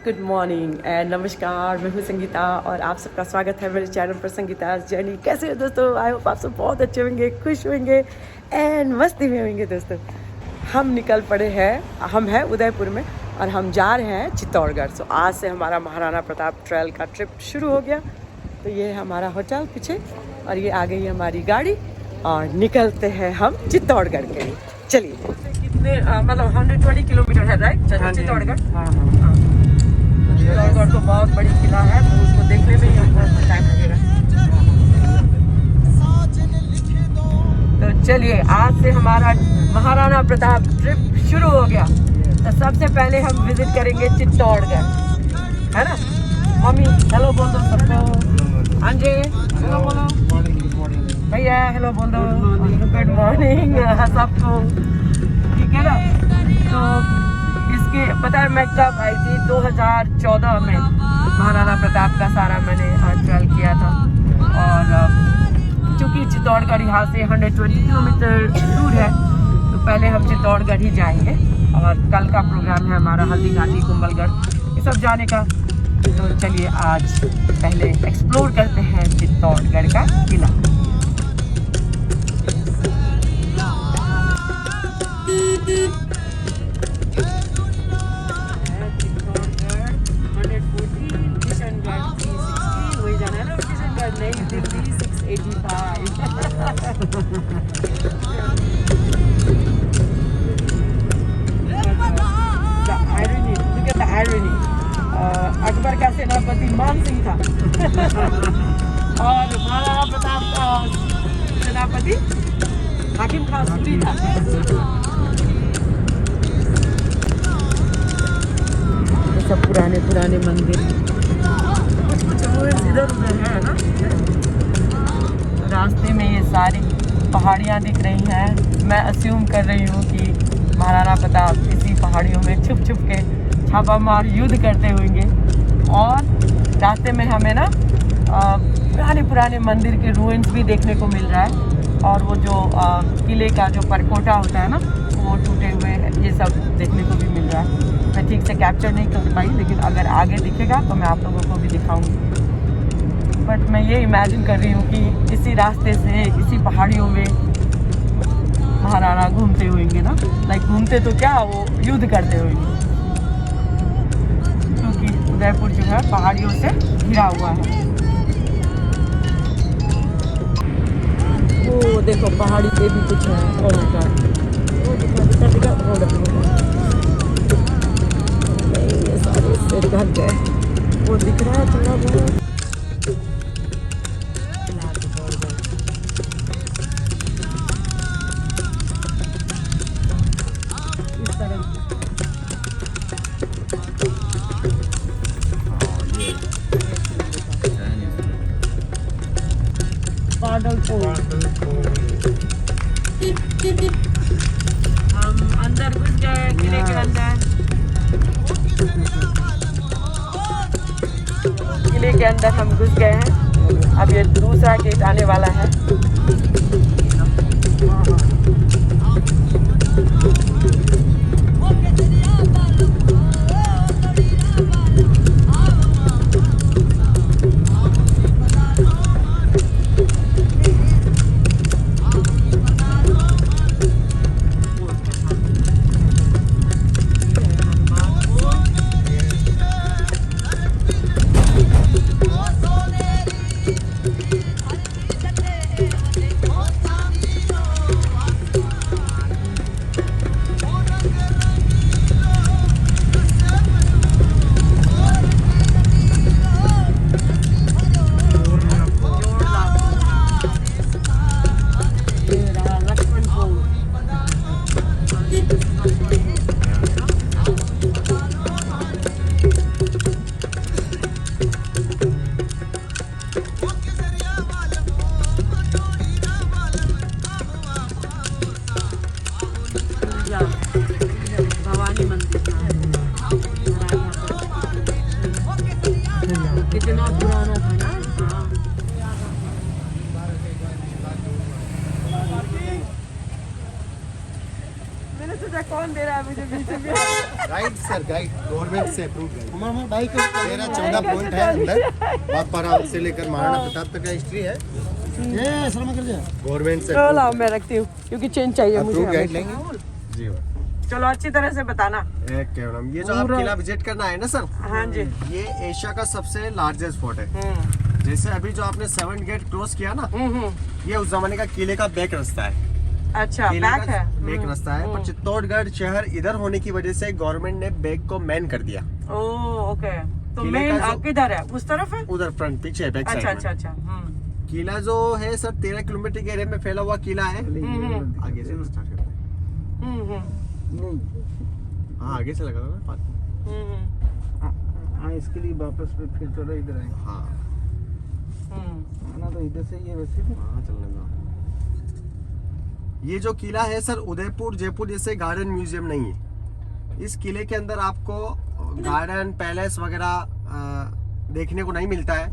Good morning and नमस्कार। मैं हूँ संगीता और आप सबका स्वागत है मेरे चैनल पर संगीता जर्नी। कैसे हो दोस्तों? आई होप आप सब बहुत अच्छे होंगे, खुश होंगे एंड मस्ती में होंगे। दोस्तों हम निकल पड़े हैं, हम हैं उदयपुर में और हम जा रहे हैं चित्तौड़गढ़। सो आज से हमारा महाराणा प्रताप ट्रेल का ट्रिप शुरू हो गया। तो ये है हमारा होटल पीछे और ये आ गई हमारी गाड़ी और निकलते हैं हम चित्तौड़गढ़ के लिए। चलिए कितने मतलब 120 किलोमीटर है राइट चित्तौड़गढ़। चित्तौड़गढ़ तो बहुत बड़ी किला है तो उसको देखने में ही हमको टाइम लगेगा। तो चलिए आज से हमारा महाराणा प्रताप ट्रिप शुरू हो गया। तो सबसे पहले हम विजिट करेंगे चित्तौड़गढ़, है ना? मम्मी हेलो बोल दो सबको। हाँ जी हेलो बोलो। भैया हेलो बोल दो। गुड मॉर्निंग सबको, ठीक है ना? तो इसके पता है मैं कब आई थी? 2014 में महाराणा प्रताप का सारा मैंने ट्रेल किया था। और चूँकि चित्तौड़गढ़ यहाँ से 120 किलोमीटर दूर है तो पहले हम चित्तौड़गढ़ ही जाएंगे। और कल का प्रोग्राम है हमारा हल्दी घाटी, कुंभलगढ़ ये सब जाने का। तो चलिए आज पहले एक्सप्लोर करते हैं चित्तौड़गढ़ का किला। नई Delhi 685। The irony, look at the irony. Akbar का सेनापति मान सिंह था और महाराणा प्रताप का सेनापति हाकिम खान सूरी था। ये सब पुराने पुराने मंदिर, कुछ इधर उधर है ना। रास्ते में ये सारी पहाड़ियाँ दिख रही हैं। मैं अस्यूम कर रही हूँ कि महाराणा प्रताप इसी पहाड़ियों में छुप छुप के छापामार युद्ध करते होंगे। और रास्ते में हमें ना पुराने पुराने मंदिर के रूइंस भी देखने को मिल रहा है। और वो जो किले का जो परकोटा होता है ना वो टूटे हुए ये सब देखने को भी मिल रहा है। मैं ठीक से कैप्चर नहीं कर पाई लेकिन अगर आगे दिखेगा तो मैं आप लोगों को भी दिखाऊंगी। बट मैं ये इमेजिन कर रही हूँ कि इसी रास्ते से इसी पहाड़ियों में महाराणा घूमते होंगे ना। लाइक घूमते तो क्या, वो युद्ध करते होंगे क्योंकि उदयपुर जो है पहाड़ियों से घिरा हुआ है। वो देखो पहाड़ी पे भी कुछ है। वो ये सारे सिर घर गए, वो दिख रहा है थोड़ा बहुत। हम अंदर घुस गए किले के अंदर। किले के अंदर हम घुस गए हैं। अब ये दूसरा गेट आने वाला है। कितना पुराना था ना। मैंने सोचा कौन कौन दे रहा है मुझे बीच? गाइड सर, गाइड गवर्नमेंट से अप्रूव गाइड। 13-14 पॉइंट है अंदर, बापा से लेकर महाराणा प्रताप तक का हिस्ट्री है। ये सलाम कर दिया गवर्नमेंट से। चलो मैं रखती हूँ क्योंकि चेंज चाहिए मुझे। गाइड लेंगे जी। चलो अच्छी तरह से बताना। ये जो आप किला विजिट करना है ना सर, हाँ जी, ये एशिया का सबसे लार्जेस्ट फोर्ट है। जैसे अभी जो आपने 7 गेट क्रॉस किया ना, ये उस जमाने का किले का बैक रास्ता है। अच्छा, बैक है, बैक रास्ता है। पर चित्तौड़गढ़ शहर इधर होने की वजह से गवर्नमेंट ने बैक को मैन कर दिया। ओके, तो मेन किधर है? उस तरफ है, उधर फ्रंट पीछे बैक साइड। अच्छा अच्छा अच्छा। किला जो है सर 13 किलोमीटर के एरिया में फैला हुआ किला है। आगे से स्टार्ट करते हैं। हाँ, आगे से लगा था ना। हाँ, इसके लिए वापस फिर चलो इधर आए। हाँ, ना तो इधर से ये वैसे भी। हाँ, चलने दो। ये जो किला है सर, उदयपुर जयपुर जैसे गार्डन म्यूजियम नहीं है। इस किले के अंदर आपको गार्डन पैलेस वगैरह देखने को नहीं मिलता है।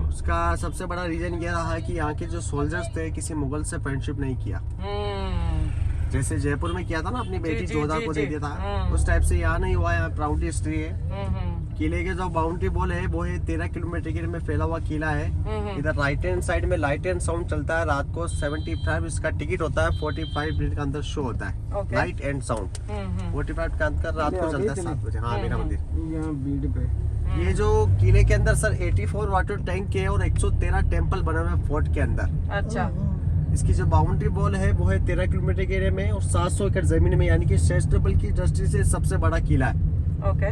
उसका सबसे बड़ा रीजन ये रहा है कि यहाँ के जो सोल्जर्स थे किसी मुगल से फ्रेंडशिप नहीं किया। जैसे जयपुर में किया था ना, अपनी बेटी जोधा को दे दिया था, उस टाइप से यहाँ नहीं हुआ। यहाँ प्राउड हिस्ट्री है। किले के जो बाउंड्री वॉल है वो है 13 किलोमीटर के में फैला हुआ किला है। इधर राइट हैंड साइड में लाइट एंड साउंड चलता है। रात को 75 इसका टिकट होता है। 45 मिनट का अंदर शो होता है। लाइट एंड साउंड 45 का अंदर रात को चलता है 7 बजे। हाँ, मेरा मंदिर यहाँ बीड पे। ये जो किले के अंदर सर 84 वाटर टैंक है और 113 टेम्पल बने हुए हैं फोर्ट के अंदर। अच्छा, इसकी जो बाउंड्री वॉल है वो है 13 किलोमीटर के एरिया में और 700 एकड़ जमीन में, यानी कि सेस्टेबल की दृष्टि से सबसे बड़ा किला है। ओके,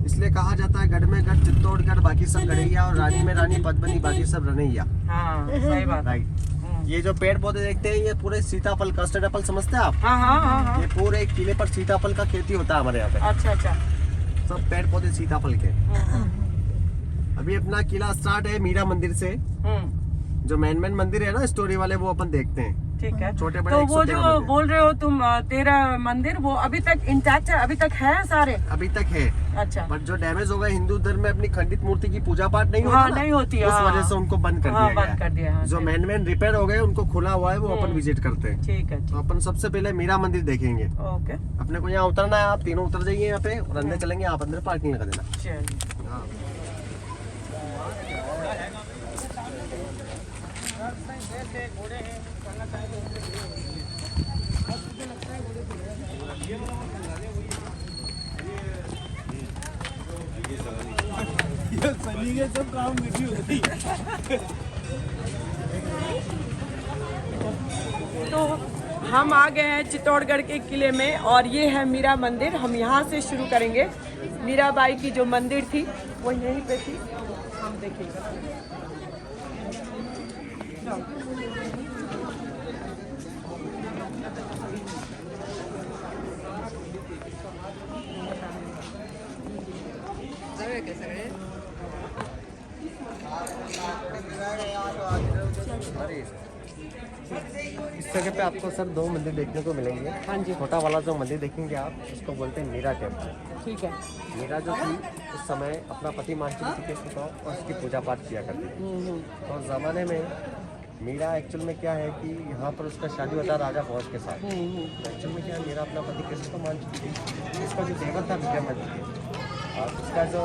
इसलिए कहा जाता है गढ़ में गढ़, चित्तौड़गढ़ बाकी सब गढ़ैया और रानी में रानी, पद्मनी बाकी सब रनैया। हाँ, सही बात। राइट। ये जो पेड़ पौधे देखते हैं ये पूरे सीताफल, कस्टर्ड एप्पल समझते हैं आप? हाँ हाँ हाँ हाँ। ये पूरे किले पर सीताफल का खेती होता है हमारे यहाँ पे। अच्छा अच्छा। सब पेड़ पौधे सीताफल के। अभी अपना किला स्टार्ट है मीरा मंदिर से। जो मेन मंदिर है ना स्टोरी वाले, वो अपन देखते हैं। ठीक है, छोटे बड़े। तो वो जो बोल रहे हो तुम 13 मंदिर, वो अभी तक इंटैक्ट है? अभी तक है सारे? अभी तक है। अच्छा, बट जो डैमेज हो गए, हिंदू धर्म में अपनी खंडित मूर्ति की पूजा पाठ नहीं होती। हाँ, नहीं होती है, उस वजह से उनको बंद कर दिया गया। बंद कर दिया है। जो मेन रिपेयर हो गए उनको खुला हुआ है, वो अपन विजिट करते हैं। ठीक है, तो अपन सबसे पहले मीरा मंदिर देखेंगे। ओके, अपने को यहाँ उतरना है, आप तीनों उतर जाइए यहाँ पे और अंदर चलेंगे। आप अंदर पार्किंग लगा देना। चलिए। हाँ। सनी के सब काम मीठी होती है। तो हम आ गए हैं चित्तौड़गढ़ के किले में और ये है मीरा मंदिर। हम यहाँ से शुरू करेंगे। मीराबाई की जो मंदिर थी वो यहीं पे थी, हम देखेंगे। इस जगह पे आपको सर 2 मंदिर देखने को मिलेंगे। हाँ जी। छोटा वाला जो मंदिर देखेंगे आप, उसको बोलते हैं मीरा टेम्पल। ठीक है। मीरा जो थी उस समय अपना पति मान चुकी थी कृष्ण को और उसकी पूजा पाठ किया करती थी। तो उस जमाने में मीरा एक्चुअल में क्या है कि यहाँ पर उसका शादी होता है राजा भोज के साथ। एक्चुअल में क्या है, मीरा अपना पति कृष्ण को मान चुकी थी। उसका जो देवर था विक्रमादित्य और उसका जो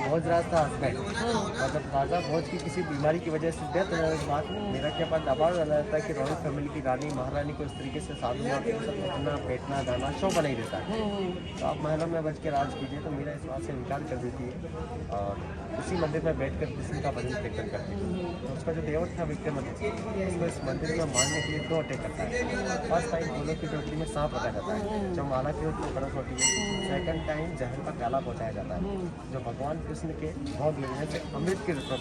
भोजराज था हस्बैंड, मतलब राजा भोज की किसी बीमारी की वजह से डेथ होने के बाद मीरा के पास दबाव डाला जाता है कि रॉयल फैमिली की रानी महारानी को इस तरीके से साधु अपना बैठना गाना शोभा नहीं देता है, तो आप महलों में बच के राज कीजिए। तो मीरा इस बात से इनकार कर देती है और उसी मंदिर में बैठ कर कृष्ण का भजन कीर्तन करती है। तो उसका जो देवर था विक्रमादित्य, उसको इस मंदिर में मारने के लिए 2 अटैक करता है। फर्स्ट टाइम दोनों की चोटी में सांप रखा जाता है, जो माला की होती है बरस होती है। सेकंड टाइम जहर का प्याला पहुँचाया जाता है, जो भगवान कृष्ण के भोग लेने से अमृत के रूप में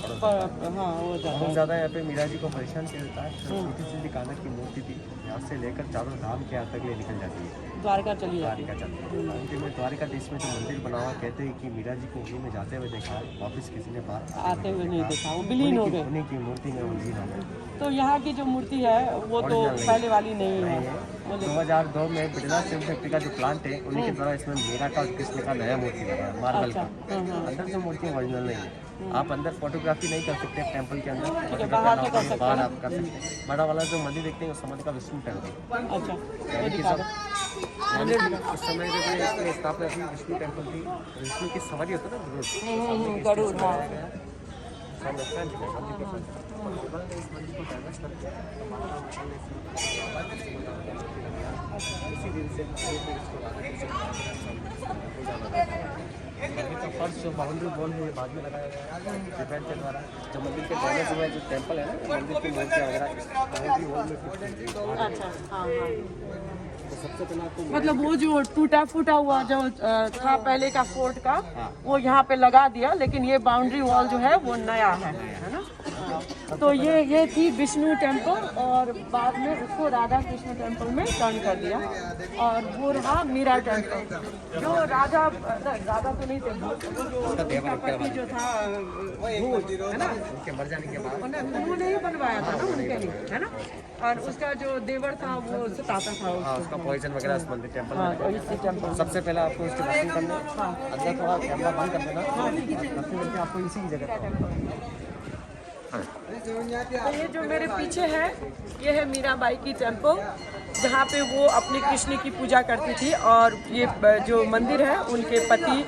बहुत ज़्यादा यहाँ पे मीरा जी को परेशान किया जाता है। छोटी सी कानक की मूर्ति थी, यहाँ से लेकर चारों धाम के यहाँ तक ले निकल जाती है। द्वारका चलिए। द्वारिका चलती है। अंतिम में द्वारिका देश में जो मंदिर बना हुआ, कहते हैं कि मीरा जी को उन्हीं में जाते हुए देखा, वापस किसी ने बाहर आते हुए नहीं देखा, वो विलीन हो गए। उन्हीं की मूर्ति में विलीन हो गए। तो यहाँ की जो मूर्ति है वो तो पहले वाली नहीं है। 2002 में बिरला शिव शक्ति का जो प्लांट है, उन्हीं के द्वारा इसमें मीरा का और कृष्ण का नया मूर्ति लगा है, मार्बल का। अंदर जो मूर्ति ओरिजिनल नहीं है। आप अंदर फोटोग्राफी नहीं कर सकते टेंपल के अंदर, फोटोग्राफी बाहर allow तो कर नहीं, सकते बाहर हैं। आप कर सकते हैं। बड़ा वाला जो मंदिर देखते हैं उस समय का विष्णु टेंपल, अच्छा वो यानी कि दिखा सब दो। यानी कि उस समय जब ये इसकी स्थापना थी विष्णु टेंपल की, विष्णु की सवारी होता है ना गरुड़, गरुड़, हाँ। संरक्षण इस मंदिर को डैमेज करके इसी दिन से मंदिर का फर्श जो बाउंड्री वॉल है ये बाद में लगाया गया है डिपेंड के द्वारा। जो मंदिर के डैमेज हुए जो टेंपल है ना, मंदिर की मूर्तियाँ वगैरह बाउंड्री वॉल में फिट की गई हैं। अच्छा हाँ हाँ। तो सबसे पहले आपको मतलब वो जो टूटा फूटा हुआ जो था पहले का फोर्ट का, वो यहाँ पे लगा दिया, लेकिन ये बाउंड्री वॉल जो है वो नया है ना। तो ये थी विष्णु टेम्पल, और बाद में उसको राधा कृष्ण टेम्पल में टर्न कर दिया, और वो रहा मीरा टेम्पल। जो राधा तो नहीं थे, वो जो उनका पति जो था भोज, है ना, उनके मर जाने के बाद उन्होंने ही बनवाया था ना उनके लिए, है ना। और उसका जो देवर था वो सताता था हाँ उसका पॉइजन वगैरह इस मंदिर टेंपल में उसको, इसी टेम्पल। सबसे पहले आपको इसके दर्शन करना है। अंदर थोड़ा कैमरा बंद कर देना, दर्शन करके आपको इसी की जगह तो ये जो मेरे पीछे है ये है मीराबाई की टेम्पल, जहाँ पे वो अपने कृष्ण की पूजा करती थी, और ये जो मंदिर है उनके पति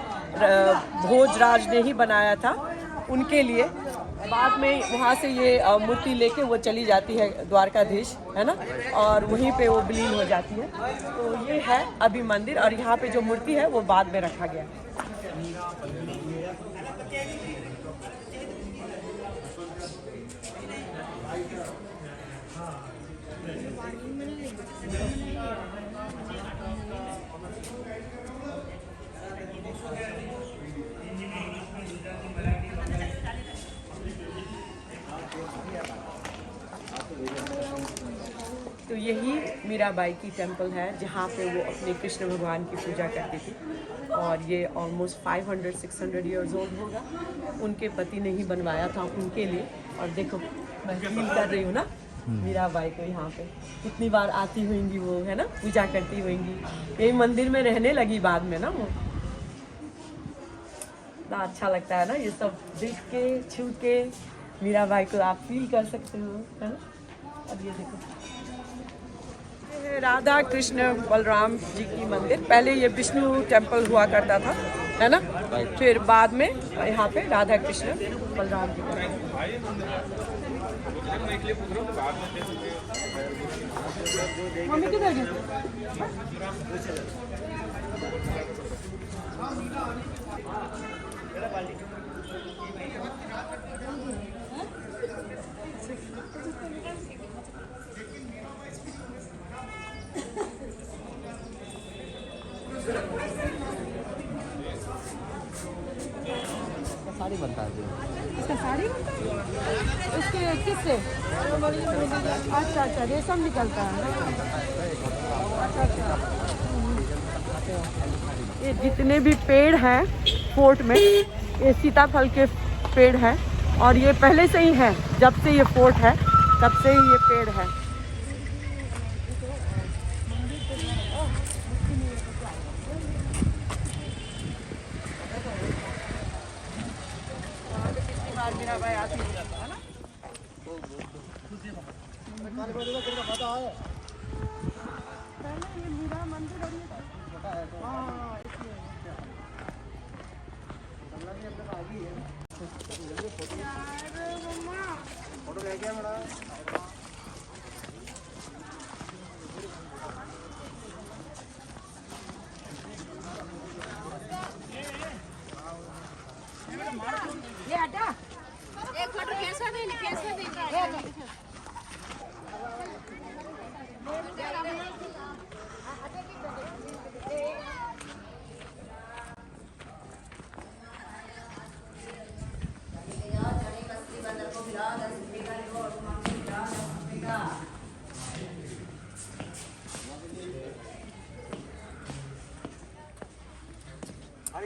भोजराज ने ही बनाया था उनके लिए। बाद में वहाँ से ये मूर्ति लेके वो चली जाती है द्वारकाधीश, है ना, और वहीं पे वो विलीन हो जाती है। तो ये है अभी मंदिर, और यहाँ पे जो मूर्ति है वो बाद में रखा गया है। तो यही मीराबाई की टेम्पल है जहाँ पे वो अपने कृष्ण भगवान की पूजा करती थी, और ये ऑलमोस्ट 500-600 ईयर्स ओल्ड होगा। उनके पति ने ही बनवाया था उनके लिए। और देखो मैं फील कर रही हूँ ना मीराबाई को, यहाँ पे कितनी बार आती होंगी वो, है ना, पूजा करती होंगी। यही मंदिर में रहने लगी बाद में ना वो। इतना अच्छा लगता है ना ये सब देख के, छू के। मीराबाई को आप फील कर सकते हो, है ना। अब ये देखो राधा कृष्ण बलराम जी की मंदिर, पहले ये विष्णु टेम्पल हुआ करता था, है ना, फिर बाद में यहाँ पे राधा कृष्ण बलराम जी का। मम्मी किधर गई? साड़ी बनता है इसका साड़ी बनता है? इसके किससे? अच्छा अच्छा, रेशम निकलता है। अच्छा अच्छा। ये जितने भी पेड़ हैं फोर्ट में, ये सीताफल के पेड़ हैं, और ये पहले से ही है, जब से ये फोर्ट है तब से ही ये पेड़ है। मीराबाई आती है ना। ये मीरा मंदिर फोटो ले गया मेरा। ये हटा एक फोटो कैसा दे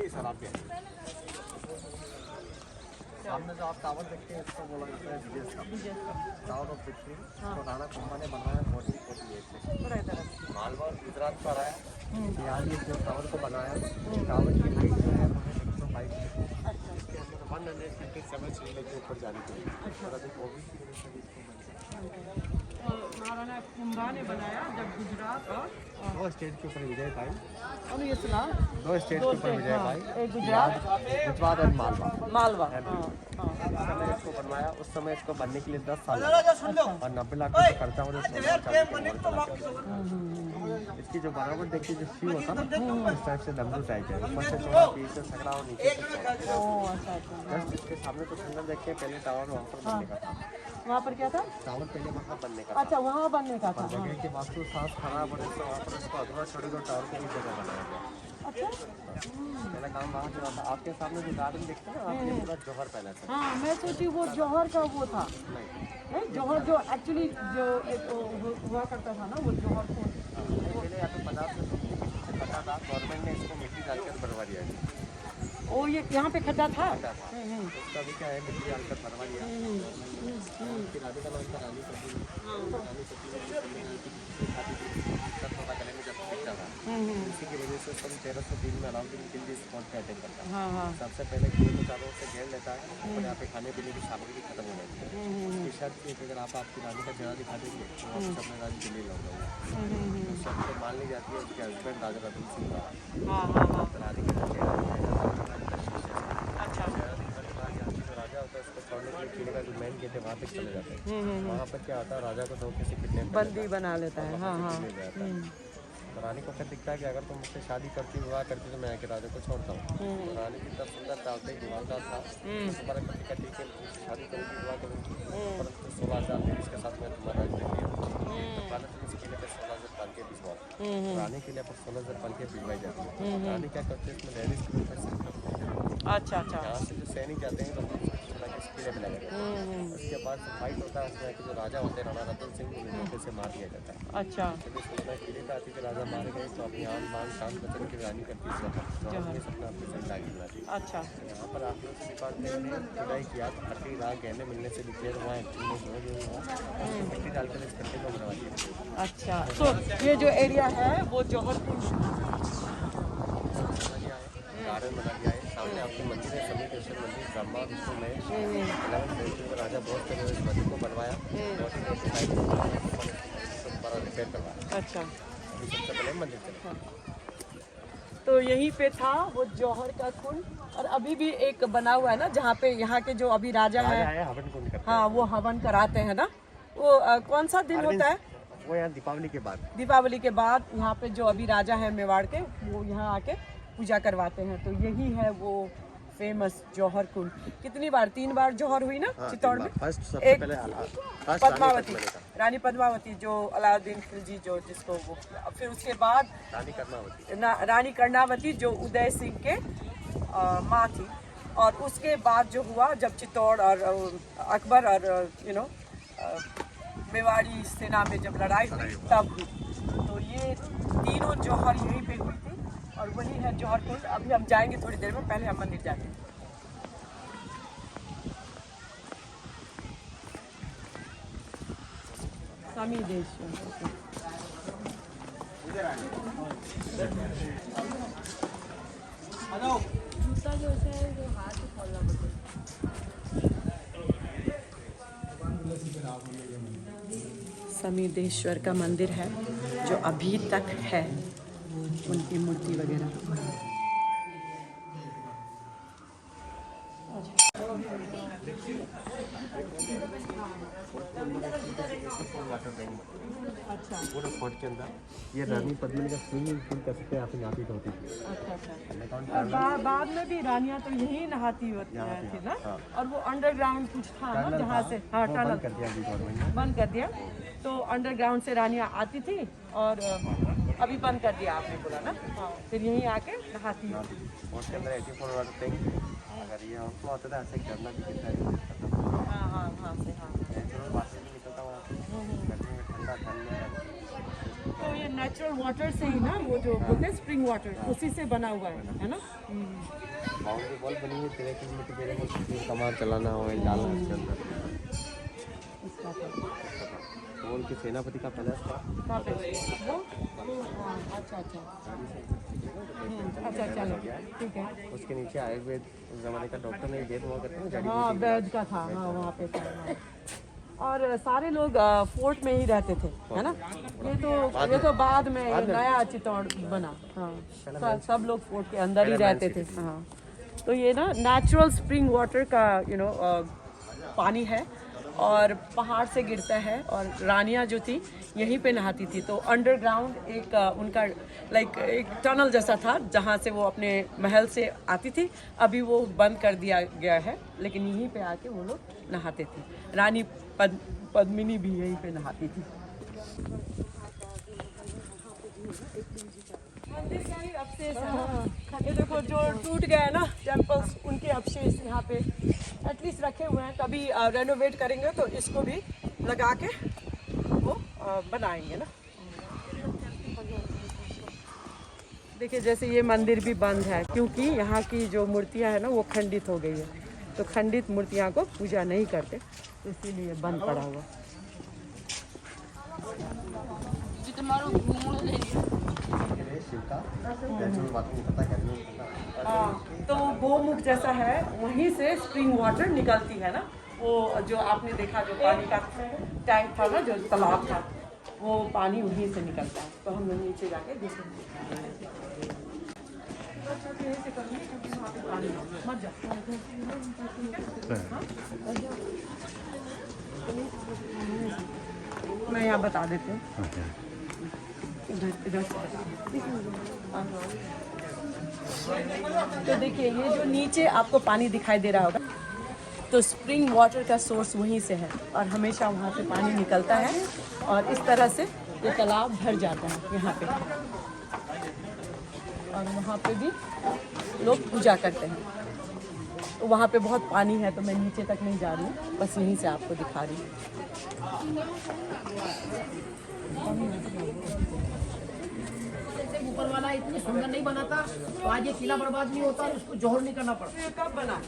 सर आपके सामने जो आप टावर देखते हैं इसको बोला जाता है विजय टावर ऑफ विक्ट्री। तो राणा कुंभा ने बनवाया 1448 में। मालवा और गुजरात पर आया, यहाँ ये जो टावर को बनाया, टावर की हाइट जो है 105 फीट। इसके अंदर 1 समय चाहिए लेकिन ऊपर जाने के लिए। और अभी कोविड की वजह से इसको महाराणा कुंभा ने बनाया जब गुजरात और दो स्टेट के ऊपर विजय पाई, ये सुना दो स्टेट के ऊपर विजय पाई, एक गुजरात गुजरात और मालवा। मालवा उस समय इसको बनवाया, उस समय इसको बनने के लिए 10 साल लगा और 90 लाख रुपये खर्चा हो। इसकी जो बनावट देखिए, जो सी होता ना इस टाइप से डमरू टाइप है, ऊपर से चौड़ा, पीछे से सकरा और नीचे से चौड़ा। जस्ट इसके सामने तो सुंदर देखिए, पहले टावर वहाँ पर बनने का था। वहाँ पर क्या था? टावर पहले वहाँ बनने का अच्छा, वहाँ बनने का था। जगह के वास्तु साफ खराब होने से वहाँ पर इसको अधूरा छोड़ी दो, टावर के लिए जगह बनाया गया। अच्छा, पहला काम वहाँ से था। आपके सामने जो गार्डन देखते हैं ना, आपके पूरा जौहर पैलेस है। हाँ मैं सोची वो जौहर का वो था। नहीं, जौहर जो एक्चुअली जो एक हुआ करता था ना, वो जौहर को पहले या तो 50 से 70 पता था, गवर्नमेंट ने इसको मिट्टी डालकर बनवा दिया है। ओ ये यहाँ पे खड्डा था। उसका भी क्या है, मिट्टी डालकर बनवा दिया। फिर आगे का नाम था रानी सती। रानी सती थोड़ा गले में जब दिखता था, इसी की वजह से सन 1303 में अलाउद्दीन खिलजी स्पॉट पे अटैक करता है। सबसे पहले किले को चारों से घेर लेता है और यहाँ पे खाने पीने की सामग्री खत्म हो जाती है। इसकी शर्त थी कि अगर आप आपकी रानी का चेहरा दिखा देंगे तो वापस अपने राज दिल्ली लौट जाऊंगा। शर्त तो मान ली जाती है उसके हस्बैंड राजा रतन सिंह का। रानी का चेहरा दिखाएगा, अच्छा, राजा होता है उसको छोड़ने के लिए किले का जो मेन गेट है वहाँ पे चले जाते हैं। वहाँ पर क्या होता है, राजा को धोखे से किडनैप बंदी बना लेता है। हाँ हाँ। तो रानी को फिर दिखता है कि अगर तुम मुझसे शादी करती, विवाह करती तो मैं आके राजा को छोड़ता हूँ। तो रानी की तरफ सुंदर चाहते ही दिमागदार था, तुम्हारा पति का ठीक है, शादी करूँगी, विवाह करूँगी, परंतु 16,000 पुलिस के साथ मैं तुम्हारा राज देखिए। रानी तो इस किले पर 16,000 पालके भिजवा, रानी के लिए पर 16,000 पालके भिजवाई जाती है। रानी क्या करती है, इसमें लेडीज के ऊपर अच्छा अच्छा, यहाँ से जो सैनिक जाते हैं तो चला के इस किले में लगे। उसके बाद फाइट होता है, उसमें जो राजा होते हैं राणा रतन सिंह, उन्हें धोखे से मार दिया जाता है। अच्छा, किले पे आती थी, राजा मारे गए तो अपनी आन बान शान बचन की रानी करती है, सपना अपनी जिंदगी बनाती। अच्छा, यहाँ पर आप लोग डिपार्टमेंट ने खुदाई किया, हड्डी राह गहने मिलने से रिपेयर हुआ है, मिट्टी डालकर इस खड्डे को बनवा दिया। अच्छा, तो ये जो एरिया है वो जौहर गार्डन बना दिया है। सामने आपको मंदिर है, समीकेश्वर मंदिर, ब्रह्मा विष्णु महेश। 11th सेंचुरी में राजा भोज ने इस मंदिर को बनवाया, दोबारा रिपेयर करवाया। अच्छा, अभी सबसे पहले मंदिर चला। तो यहीं पे था वो जौहर का कुंड, और अभी भी एक बना हुआ है ना, जहाँ पे यहाँ के जो अभी राजा है, हवन कुंड करते हाँ वो हवन कराते हैं ना। वो कौन सा दिन होता है? वो यहाँ दीपावली के बाद। दीपावली के बाद यहाँ पे जो अभी राजा है मेवाड़ के, वो यहाँ आके पूजा करवाते हैं। तो यही है वो फेमस जौहर कुंड। कितनी बार? 3 बार जौहर हुई ना चित्तौड़ में। फर्स्ट सबसे एक पहले पद्मावती, रानी पद्मावती जो अलाउद्दीन खिलजी जो जिसको वो, फिर उसके बाद रानी कर्णावती जो उदय सिंह के माँ थी, और उसके बाद जो हुआ जब चित्तौड़ और अकबर और मेवाड़ी सेना में जब लड़ाई हुई तब हुई। तो ये तीनों जौहर यहीं पे हुई थी, और वही है जौहर कुंड। अभी हम जाएंगे थोड़ी देर में, पहले हम मंदिर जाएंगे। स्वामी देश जूता जो है वो हाथ से खोलना पड़ता है। समीदेश्वर का मंदिर है जो अभी तक है, उनकी मूर्ति वगैरह। अच्छा, पूरे फोर्ट के अंदर ये रानी पद्मिनी का स्विमिंग पूल कर सकते हैं, आप यहाँ पे होती थी। अच्छा, और बाद में भी रानियां तो यही नहाती होती थी ना। और वो अंडरग्राउंड कुछ था ना जहाँ से, हाँ टनल कर दिया गवर्नमेंट ने, बंद कर दिया। तो अंडरग्राउंड से रानियां आती थी, और अभी बंद कर दिया आपने बोला ना। हाँ, फिर यहीं आके नहाती है। फोर्ट के अंदर 84 वाटर टैंक, अगर ये हमको आता था ऐसे करना भी कितना है। हाँ हाँ हाँ से हाँ। नेचुरल वाटर भी निकलता वहाँ से, गर्मी में ठंडा ठंड में। तो ये नेचुरल वाटर से ही ना, वो जो बोलते हैं स्प्रिंग वाटर, उसी से बना हुआ है ना। बाउंड्री वॉल बनी है, 13 किलोमीटर के लिए कमार चलाना हो, डालना इसके अंदर। इसका था। वो उनके सेनापति का पैलेस था। कहाँ पे वो हाँ, अच्छा अच्छा अच्छा चलो ठीक है। उसके नीचे आयुर्वेद उस जमाने का डॉक्टर ने वेद हुआ करते हैं ना, जड़ी हाँ बूटी वैद का था, हाँ वहाँ पे था हाँ। और सारे लोग फोर्ट में ही रहते थे, है ना। ये तो बाद में ये नया चित्तौड़ बना, हाँ सब लोग फोर्ट के अंदर ही रहते थे, हाँ। तो ये ना नेचुरल स्प्रिंग वाटर का पानी है और पहाड़ से गिरता है, और रानियाँ जो थी यहीं पे नहाती थी। तो अंडरग्राउंड एक उनका लाइक एक टनल जैसा था जहाँ से वो अपने महल से आती थी। अभी वो बंद कर दिया गया है, लेकिन यहीं पे आके वो लोग नहाते थे। रानी पद्मिनी भी यहीं पे नहाती थी। मंदिर का ही अवशेष है ना। ये देखो जो टूट गया है ना टेम्पल्स, उनके अवशेष यहाँ पे एटलीस्ट रखे हुए हैं। कभी रेनोवेट करेंगे तो इसको भी लगा के वो बनाएंगे ना। देखिए जैसे ये मंदिर भी बंद है क्योंकि यहाँ की जो मूर्तियाँ हैं ना वो खंडित हो गई है। तो खंडित मूर्तियाँ को पूजा नहीं करते, तो इसीलिए बंद पड़ा हुआ। तो गोमुख जैसा है, वहीं से स्प्रिंग वाटर निकलती है ना। वो जो आपने देखा जो पानी का टैंक था ना, जो तालाब था, वो पानी वहीं से निकलता है। तो हम लोग नीचे जाके देखेंगे। मत जाओ, मैं यहाँ बता देती हूँ। इधर तो देखिए ये जो नीचे आपको पानी दिखाई दे रहा होगा, तो स्प्रिंग वाटर का सोर्स वहीं से है और हमेशा वहाँ से पानी निकलता है और इस तरह से ये तालाब भर जाता है यहाँ पे। और वहाँ पे भी लोग पूजा करते हैं। तो वहाँ पे बहुत पानी है, तो मैं नीचे तक नहीं जा रही हूँ, बस यहीं से आपको दिखा रही हूँ। ऊपर वाला इतनी सुंदर नहीं बना था तो आज ये किला बर्बाद नहीं होता, उसको जोहर नहीं करना पड़ता। ये कब बना?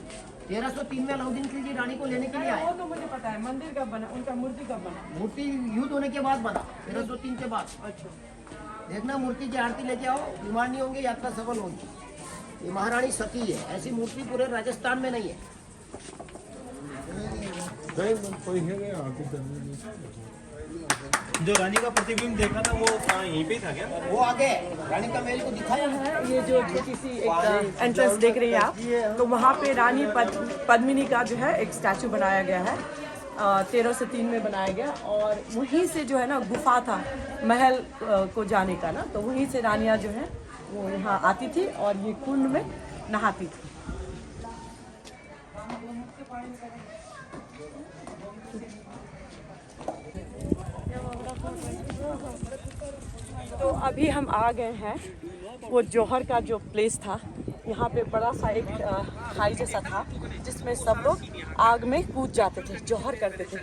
1303 में अलाउद्दीन खिलजी रानी को लेने के लिए आए। वो तो मुझे पता है। मंदिर कब बना? उनका मूर्ति कब बना? मूर्ति युद्ध होने के बाद बना, 1303 के बाद। अच्छा, देखना मूर्ति की आरती लेके आओ, बीमार नहीं होंगे, यात्रा सफल होगी। ये महारानी सती है, ऐसी मूर्ति पूरे राजस्थान में नहीं है। जो रानी का प्रतिबिंब देखा था वो कहाँ यहीं पे ही था क्या? वो आगे रानी का महल को दिखाया है। ये जो छोटी सी एक एंट्रेंस देख रही हैं आप, तो वहाँ पे रानी पद्मिनी का जो है एक स्टैचू बनाया गया है। 1303 में बनाया गया, और वहीं से जो है ना गुफा था महल को जाने का ना, तो वहीं से रानियाँ जो है वो यहाँ आती थी और ये कुंड में नहाती थी। तो अभी हम आ गए हैं वो जौहर का जो प्लेस था। यहाँ पे बड़ा सा एक खाई जैसा था जिसमें सब लोग आग में कूद जाते थे, जौहर करते थे।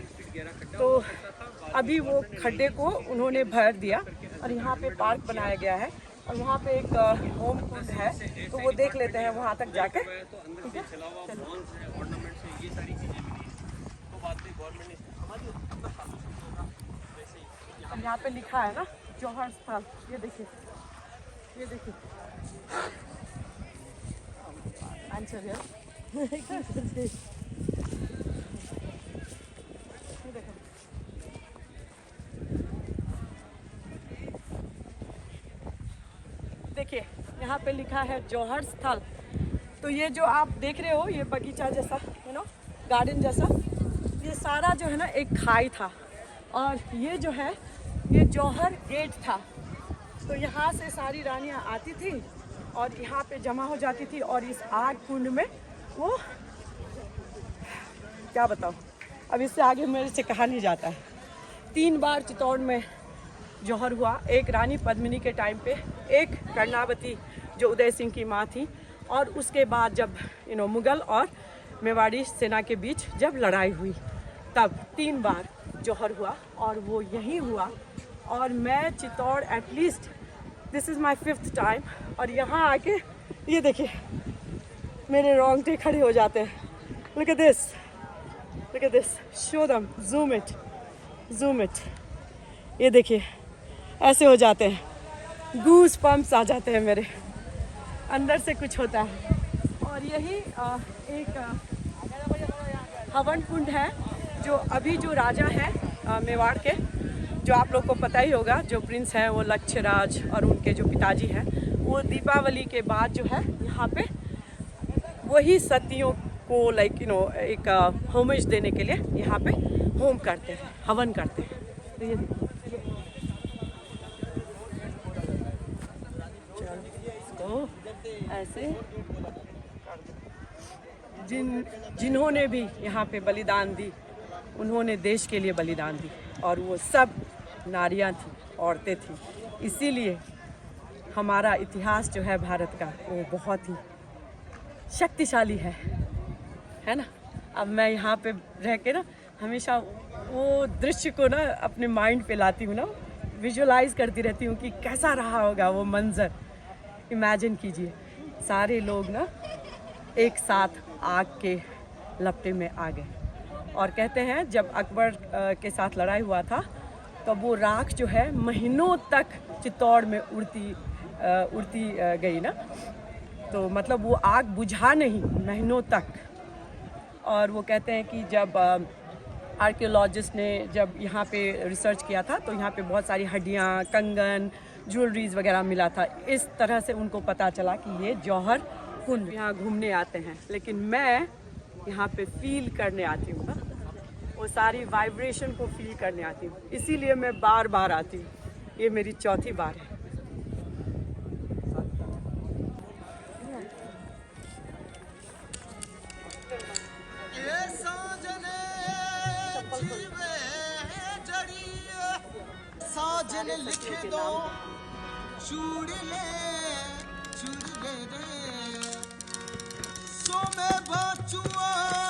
तो अभी वो खड्डे को उन्होंने भर दिया और यहाँ पे पार्क बनाया गया है, और वहाँ पे एक होम कुंड है, तो वो देख लेते हैं वहाँ तक जाके। ठीक है, चलो। अब यहाँ पे लिखा है ना जौहर स्थल, ये देखिए, ये देखिए आंसर यार। देखिए यहाँ पे लिखा है जौहर स्थल। तो ये जो आप देख रहे हो, ये बगीचा जैसा गार्डन जैसा, ये सारा जो है ना एक खाई था, और ये जो है ये जौहर गेट था। तो यहाँ से सारी रानियाँ आती थी और यहाँ पे जमा हो जाती थी, और इस आग कुंड में वो क्या बताऊँ, अब इससे आगे मेरे से कहा नहीं जाता है। 3 बार चित्तौड़ में जौहर हुआ, एक रानी पद्मिनी के टाइम पे, एक कर्णावती जो उदय सिंह की माँ थी, और उसके बाद जब मुगल और मेवाड़ी सेना के बीच जब लड़ाई हुई तब 3 बार जौहर हुआ, और वो यहीं हुआ। और मैं Chittor at least this is my 5th time, और यहाँ आके ये देखिए मेरे रोंगटे खड़े हो जाते हैं। Look at this, show them, zoom it. Zoom it, ये देखिए ऐसे हो जाते हैं, गूस पम्प्स आ जाते हैं मेरे अंदर से, कुछ होता है। और यही एक हवन कुंड है, जो अभी जो राजा है मेवाड़ के, जो आप लोग को पता ही होगा, जो प्रिंस हैं वो लक्ष्यराज, और उनके जो पिताजी हैं वो दीपावली के बाद जो है यहाँ पे वही सतियों को लाइक एक होमेज देने के लिए यहाँ पे होम करते हैं, हवन करते हैं। तो ये तो ऐसे जिन्होंने भी यहाँ पे बलिदान दी, उन्होंने देश के लिए बलिदान दी, और वो सब नारियां थी, औरतें थी। इसीलिए हमारा इतिहास जो है भारत का, वो बहुत ही शक्तिशाली है ना। अब मैं यहाँ पे रह के ना हमेशा वो दृश्य को ना अपने माइंड पे लाती हूँ ना, विजुअलाइज करती रहती हूँ कि कैसा रहा होगा वो मंजर। इमेजिन कीजिए, सारे लोग ना एक साथ आग के लपटे में आ गए, और कहते हैं जब अकबर के साथ लड़ाई हुआ था तो वो राख जो है महीनों तक चित्तौड़ में उड़ती गई ना, तो मतलब वो आग बुझा नहीं महीनों तक। और वो कहते हैं कि जब आर्कियोलॉजिस्ट ने जब यहाँ पे रिसर्च किया था तो यहाँ पे बहुत सारी हड्डियाँ, कंगन, ज्वेलरीज वगैरह मिला था। इस तरह से उनको पता चला कि ये जौहर कुंड। यहाँ घूमने आते हैं, लेकिन मैं यहाँ पे फील करने आती हूँ ना, वो सारी वाइब्रेशन को फील करने आती हूँ, इसीलिए मैं बार बार आती हूँ। ये मेरी चौथी बार है। साजन लिख दो चूड़ ले रे सो में बाचुआ